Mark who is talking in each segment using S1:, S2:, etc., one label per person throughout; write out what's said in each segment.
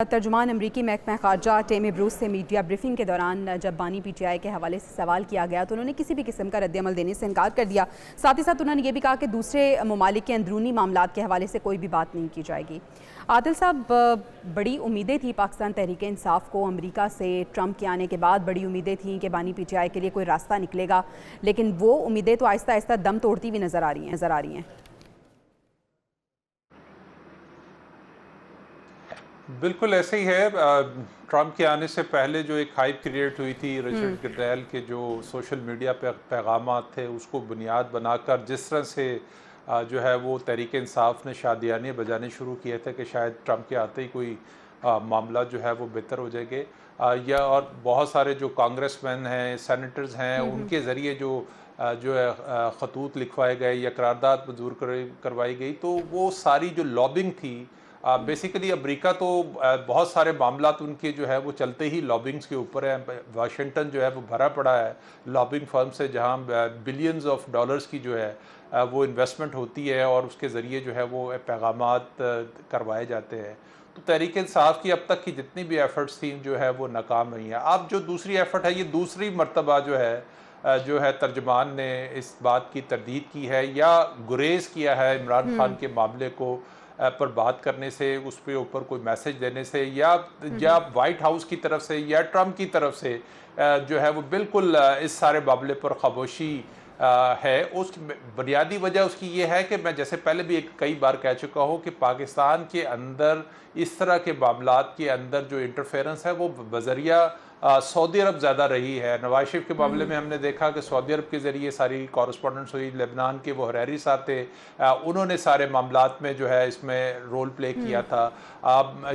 S1: तर्जुमान अमरीकी महकमा ख़ारजा टेमी ब्रूस से मीडिया ब्रीफिंग के दौरान जब बानी पीटीआई के हवाले से सवाल किया गया तो उन्होंने किसी भी किस्म का रद्दअमल देने से इनकार कर दिया। साथ ही साथ उन्होंने ये भी कहा कि दूसरे ममालिक के अंदरूनी मामलात के हवाले से कोई भी बात नहीं की जाएगी। आदिल साहब, बड़ी उम्मीदें थी पाकिस्तान तहरीक इंसाफ को अमरीका से ट्रंप के आने के बाद, बड़ी उम्मीदें थी कि बानी पीटीआई के लिए कोई रास्ता निकलेगा, लेकिन वो उम्मीदें तो आहिस्ता आहिस्ता दम तोड़ती हुई नज़र आ रही हैं।
S2: बिल्कुल ऐसे ही है। ट्रंप के आने से पहले जो एक हाइप क्रिएट हुई थी रिचर्ड गडेल के जो सोशल मीडिया पे पैगामात थे उसको बुनियाद बनाकर जिस तरह से जो है वो तहरीक इंसाफ ने शादियाने बजाने शुरू किए थे कि शायद ट्रंप के आते ही कोई मामला जो है वो बेहतर हो जाएंगे, या और बहुत सारे जो कांग्रेसमैन हैं, सेनेटर्स हैं, उनके ज़रिए जो है ख़तूत लिखवाए गए या करारदाद मंजूर करवाई गई, तो वो सारी जो लॉबिंग थी, बेसिकली अमेरिका तो बहुत सारे मामलात उनके जो है वो चलते ही लॉबिंग्स के ऊपर है। वाशिंगटन जो है वो भरा पड़ा है लॉबिंग फर्म से, जहां बिलियंस ऑफ डॉलर्स की जो है वो इन्वेस्टमेंट होती है और उसके ज़रिए जो है वो पैगामात करवाए जाते हैं। तो तहरीक इंसाफ की अब तक की जितनी भी एफ़र्ट्स थी जो है वो नाकाम रही हैं। अब जो दूसरी एफ़र्ट है, ये दूसरी मरतबा जो है तर्जमान ने इस बात की तरदीद की है या गुरेज़ किया है इमरान खान के मामले को पर बात करने से, उस पे ऊपर कोई मैसेज देने से, या वाइट हाउस की तरफ से या ट्रंप की तरफ से जो है वो बिल्कुल इस सारे मामले पर खामोशी है। उस बुनियादी वजह उसकी ये है कि मैं जैसे पहले भी कई बार कह चुका हूँ कि पाकिस्तान के अंदर इस तरह के मामलात के अंदर जो इंटरफेरेंस है वो बजरिया सऊदी अरब ज़्यादा रही है। नवाज शरीफ के मामले में हमने देखा कि सऊदी अरब के ज़रिए सारी कॉरस्पॉन्डेंस हुई। लेबनान के वो हरारी साहब थे, उन्होंने सारे मामलात में जो है इसमें रोल प्ले किया था।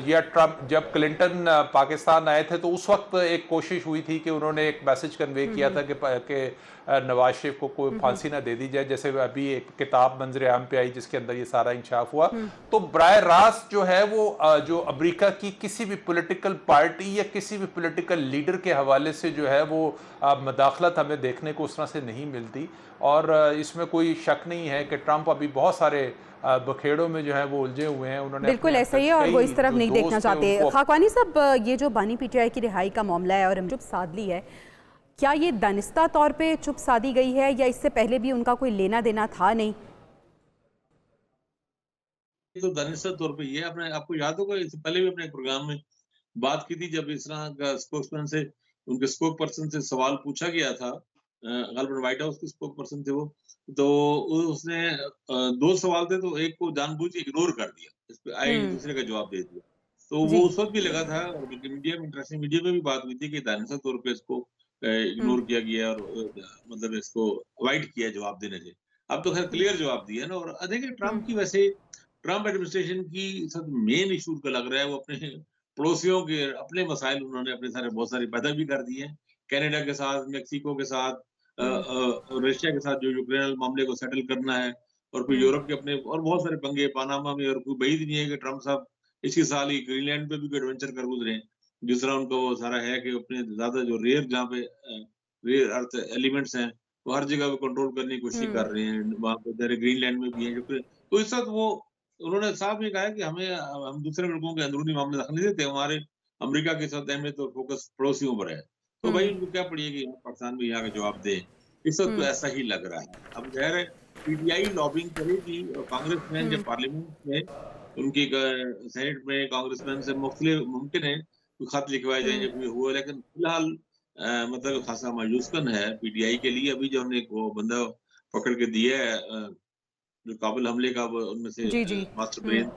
S2: या ट्रंप जब क्लिंटन पाकिस्तान आए थे तो उस वक्त एक कोशिश हुई थी कि उन्होंने एक मैसेज कन्वे किया था कि नवाज शरीफ को कोई फांसी ना दे दी जाए, जैसे अभी एक किताब मंजर आम पे आई जिसके अंदर ये सारा इंकशाफ हुआ। तो बराह रास्त जो है वो जो अमेरिका की किसी भी पॉलिटिकल पार्टी या किसी भी पॉलिटिकल लीडर के हवाले से जो है वो मदाखलत हमें देखने को उस तरह से नहीं मिलती। और इसमें कोई शक नहीं है कि ट्रंप अभी बहुत सारे बखेड़ों में जो है वो उलझे हुए हैं। उन्होंने
S1: बिल्कुल ऐसा ही है और वो इस तरफ नहीं देखना चाहते। खाकवानी साहब, ये जो बानी पीटीआई की रिहाई का मामला है और चुप साधली है, क्या ये दानिस्ता तौर पे चुप साधी गई है या इससे पहले भी उनका कोई लेना देना था? नहीं,
S3: तो दानिस्ता तौर पे ये आपको याद होगा, इससे पहले भी अपने प्रोग्राम में बात की थी जब इस तरह का स्पोक्समैन से, उनके स्पोक पर्सन से सवाल पूछा गया था। गलबन व्हाइट हाउस के स्पोक पर्सन थे वो, तो उसने 2 सवाल थे तो एक को जानबूझ के इग्नोर कर दिया, इस पे आए दूसरे का जवाब दे दिया। तो वो उस वक्त भी लगा था और बल्कि मीडिया में, इंटरनेशनल मीडिया में भी बात हुई थी कि दानिस्ता तौर पे इसको इग्नोर किया गया और मतलब इसको अवॉइड किया जवाब देने से। अब तो खैर क्लियर जवाब दिया ना। और देखिए ट्रंप की, वैसे ट्रंप एडमिनिस्ट्रेशन की सब मेन इशू का लग रहा है वो अपने पड़ोसियों के अपने मसाइल उन्होंने अपने सारे बहुत सारे पैदा भी कर दिए हैं। कनाडा के साथ, मेक्सिको के साथ, रशिया के साथ जो यूक्रेन मामले को सेटल करना है, और फिर यूरोप के अपने और बहुत सारे पंगे पनामा में। और कोई बईद नहीं है कि ट्रंप साहब इसी साल ही ग्रीनलैंड पे भी कोई एडवेंचर कर गुजरे। दूसरा उनका वो सारा है कि अपने ज्यादा जो रेयर, जहाँ पे रेयर अर्थ एलिमेंट्स हैं, वो हर जगह पे कंट्रोल करने की कोशिश कर रहे हैं। वहाँ पे ग्रीनलैंड में भी है जो, तो इस वक्त वो उन्होंने साफ ये कहा है कि हम दूसरे मुल्कों के अंदरूनी मामले दखल नहीं देते, हमारे अमेरिका के साथ अहमियत और फोकस पड़ोसियों पर है। तो भाई उनको क्या पड़ी है कि पाकिस्तान भी यहाँ का जवाब दे। इस वक्त तो ऐसा ही लग रहा है। अब ज़ाहिर है पीटीआई लॉबिंग करेगी और कांग्रेसमैन जब पार्लियामेंट में उनकी सेनेट में कांग्रेसमैन से मुख्तलिफ मुमकिन है कोई खत लिखवाए जाए जब ये हुआ, लेकिन फिलहाल मतलब खासा मायूसकन है पीटीआई के लिए। अभी जो हमने वो बंदा पकड़ के दिया है जो काबुल हमले का, वो उनमें से
S1: जी जी,
S3: मास्टर ब्रेन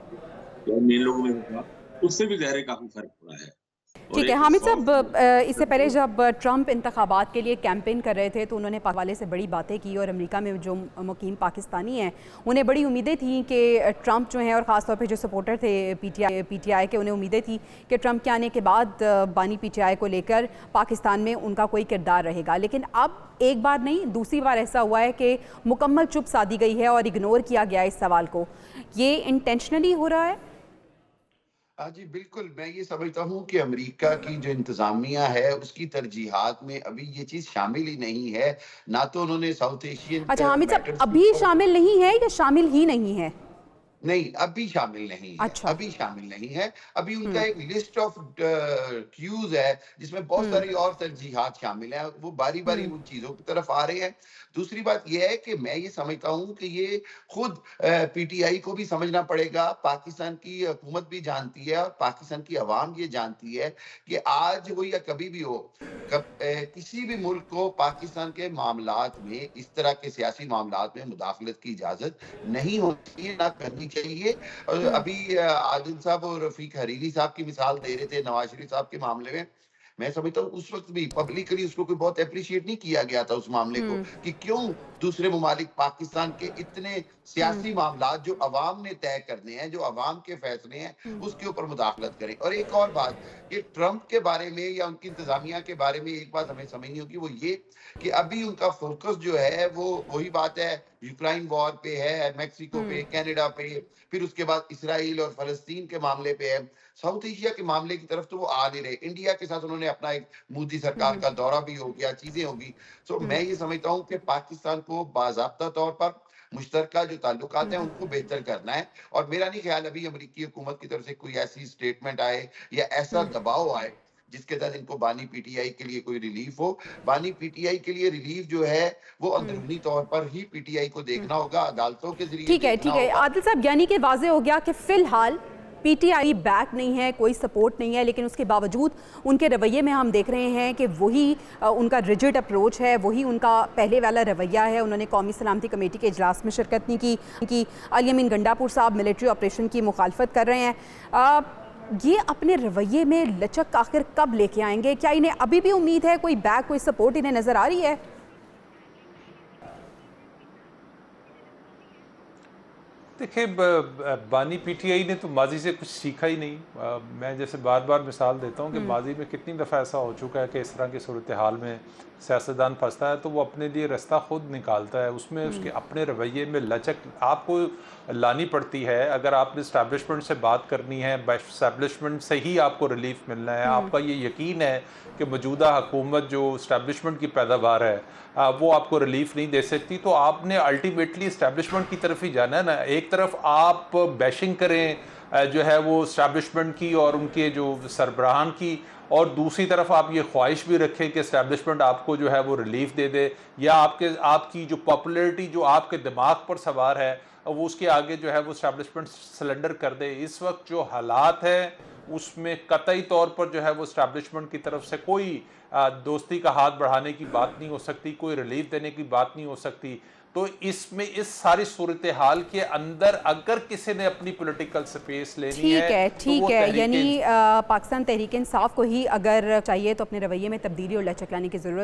S3: मेन लोगों में था, उससे भी ज़ाहिर है काफ़ी फ़र्क पड़ा है। और
S1: ठीक है।
S3: एक
S1: हामिद
S3: सॉफ्ट
S1: साहब, इससे पहले जब ट्रंप इंतखाबात के लिए कैंपेन कर रहे थे तो उन्होंने हवाले से बड़ी बातें की और अमेरिका में जो मुकीम पाकिस्तानी हैं उन्हें बड़ी उम्मीदें थी कि ट्रंप जो हैं, और ख़ास तौर पे जो सपोर्टर थे पीटीआई के, उन्हें उम्मीदें थी कि ट्रंप के आने के बाद बानी पीटीआई को लेकर पाकिस्तान में उनका कोई किरदार रहेगा। लेकिन अब एक बार नहीं, दूसरी बार ऐसा हुआ है कि मुकम्मल चुप साधी गई है और इग्नोर किया गया इस सवाल को। ये इंटेंशनली हो रहा है?
S4: हाँ जी, बिल्कुल। मैं ये समझता हूँ कि अमेरिका की जो इंतज़ामिया है, उसकी तरजीहात में अभी ये चीज़ शामिल ही नहीं है। ना तो उन्होंने साउथ एशियन
S1: अच्छा हामिद साहब,
S4: मैटर्स
S1: अभी
S4: को
S1: शामिल नहीं है या शामिल ही नहीं है?
S4: नहीं, अभी शामिल नहीं है,
S1: अच्छा।
S4: अभी शामिल नहीं है। अभी उनका एक लिस्ट ऑफ क्यूज़ है, जिसमें बहुत सारी और तरजीहात शामिल हैं। वो बारी-बारी उन चीज़ों की तरफ आ रहे हैं। दूसरी बात ये है कि मैं ये समझता हूँ कि ये खुद पीटीआई को भी समझना पड़ेगा, पाकिस्तान की हुकूमत भी जानती है और पाकिस्तान की अवाम ये जानती है कि आज हो या कभी भी हो, किसी भी मुल्क को पाकिस्तान के मामलात में, इस तरह के सियासी मामलात में मुदाखलत की इजाज़त नहीं होनी चाहिए, ना करनी चाहिए। अभी आदिल साहब और रफ़ीक हरीरी साहब की मिसाल दे रहे थे नवाज़ शरीफ साहब के मामले में। मैं समझता हूँ उस वक़्त भी पब्लिकली उसको कोई बहुत एप्रिशिएट नहीं किया गया था उस मामले को, कि क्यों दूसरे ममालिक पाकिस्तान के इतने सियासी मामलात जो अवाम ने तय करने हैं, जो अवाम के फैसले हैं, उसके ऊपर मुदाखलत करें। और एक और बात, कि ट्रंप के बारे में या उनकी इंतज़ामिया के बारे में एक बात हमें समझनी होगी, वो ये कि अभी उनका फ़ोकस जो है वो वही बात है, यूक्रेन वॉर पे है, मेक्सिको पे, कनाडा पे, फिर उसके बाद इसराइल और फ़लस्तीन के मामले पे है। साउथ एशिया के मामले की तरफ तो वो आ नहीं रहे। इंडिया के साथ उन्होंने अपना एक मोदी सरकार का दौरा भी हो गया, चीज़ें होगी। सो मैं ये समझता हूँ कि पाकिस्तान को बाज़ाब्ता तौर पर मुश्तरका जो ताल्लुकात हैं, उनको बेहतर करना है। और मेरा नहीं ख्याल अभी अमेरिकी हुकूमत की तरफ से कोई ऐसी स्टेटमेंट आए या ऐसा दबाव आए, जिसके तहत इनको बानी पीटीआई के लिए कोई रिलीफ हो। बानी पीटीआई के लिए रिलीफ जो है, वो अंदरूनी तौर पर ही पीटीआई को देखना होगा, अदालतों के ज़रिए
S1: ठीक है,
S4: देखना
S1: ठीक है
S4: होगा।
S1: आदिल साहब, यानी कि वाज़ेह हो गया कि फ़िलहाल पीटीआई बैक नहीं है, कोई सपोर्ट नहीं है, लेकिन उसके बावजूद उनके रवैये में हम देख रहे हैं कि वही उनका रिजिड अप्रोच है, वही उनका पहले वाला रवैया है। उन्होंने कौमी सलामती कमेटी के इजलास में शिरकत नहीं की। अली अमीन गंडापुर साहब मिलिट्री ऑपरेशन की मुखालफत कर रहे हैं। ये अपने रवैये में लचक आखिर कब लेके आएंगे? क्या इन्हें अभी भी उम्मीद है, कोई बैक, कोई सपोर्ट इन्हें नज़र आ रही है?
S2: देखिए, बानी पीटीआई ने तो माजी से कुछ सीखा ही नहीं। मैं जैसे बार बार मिसाल देता हूँ कि माजी में कितनी दफ़ा ऐसा हो चुका है कि इस तरह की सूरत हाल में सियासतदान फंसता है तो वो अपने लिए रास्ता खुद निकालता है। उसमें उसके अपने रवैये में लचक आपको लानी पड़ती है। अगर आपने इस्टेब्लिशमेंट से बात करनी है, इस्टेब्लिशमेंट से ही आपको रिलीफ मिलना है, आपका ये यकीन है कि मौजूदा हुकूमत जो इस्टेब्लिशमेंट की पैदावार है वो आपको रिलीफ नहीं दे सकती, तो आपने अल्टीमेटली इस्टेब्लिशमेंट की तरफ ही जाना है ना। एक तरफ आप बैशिंग करें जो है वो इस्टेब्लिशमेंट की और उनके जो सरबराहान की, और दूसरी तरफ आप ये ख्वाहिश भी रखें कि इस्टेब्लिशमेंट आपको जो है वो रिलीफ दे दे, या आपकी जो पॉपुलैरिटी जो आपके दिमाग पर सवार है वो उसके आगे जो है वो इस्टेब्लिशमेंट सलेंडर कर दे। इस वक्त जो हालात है उसमें कतई तौर पर जो है वो इस्टेब्लिशमेंट की तरफ से कोई दोस्ती का हाथ बढ़ाने की बात नहीं हो सकती, कोई रिलीफ देने की बात नहीं हो सकती। तो इसमें इस सारी सूरत हाल के अंदर अगर किसी ने अपनी पॉलिटिकल स्पेस लेनी है,
S1: ठीक है, यानी पाकिस्तान तहरीक इंसाफ को ही अगर चाहिए तो अपने रवैये में तब्दीली और लचक लाने की ज़रूरत